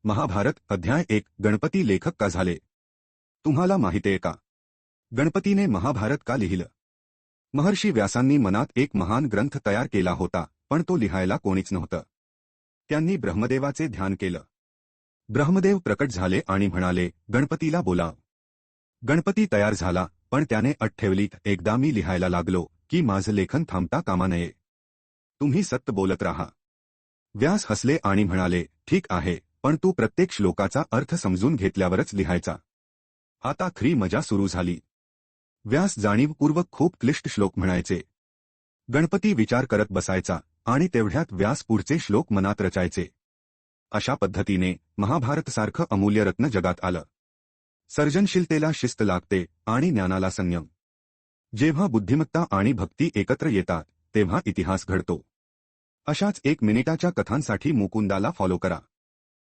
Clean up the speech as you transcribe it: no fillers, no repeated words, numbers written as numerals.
महाभारत अध्याय 1 गणपती लेखक का झाले? तुम्हाला माहितीये का गणपतीने महाभारत का लिहिलं? महर्षी व्यासांनी मनात एक महान ग्रंथ तयार केला होता, पण तो लिहायला कोणीच नव्हतं. त्यांनी ब्रह्मदेवाचे ध्यान केलं. ब्रह्मदेव प्रकट झाले आणि म्हणाले, गणपतीला बोलाव. गणपती तयार झाला, पण त्याने अट ठेवली, एकदा मी लिहायला लागलो की माझं लेखन थांबता कामा नये. तुम्ही सत्य बोलत राहा. व्यास हसले आणि म्हणाले, ठीक आहे, पण तू प्रत्येक श्लोकाचा अर्थ समजून घेतल्यावरच लिहायचा. आता खरी मजा सुरू झाली. व्यास जाणीवपूर्वक खूप क्लिष्ट श्लोक म्हणायचे. गणपती विचार करत बसायचा आणि तेवढ्यात व्यास पुढचे श्लोक मनात रचायचे. अशा पद्धतीने महाभारतसारखं अमूल्य रत्न जगात आलं. सर्जनशीलतेला शिस्त लागते आणि ज्ञानाला संयम. जेव्हा बुद्धिमत्ता आणि भक्ती एकत्र येतात तेव्हा इतिहास घडतो. अशाच 1 मिनिटाच्या कथांसाठी मुकुंदाला फॉलो करा.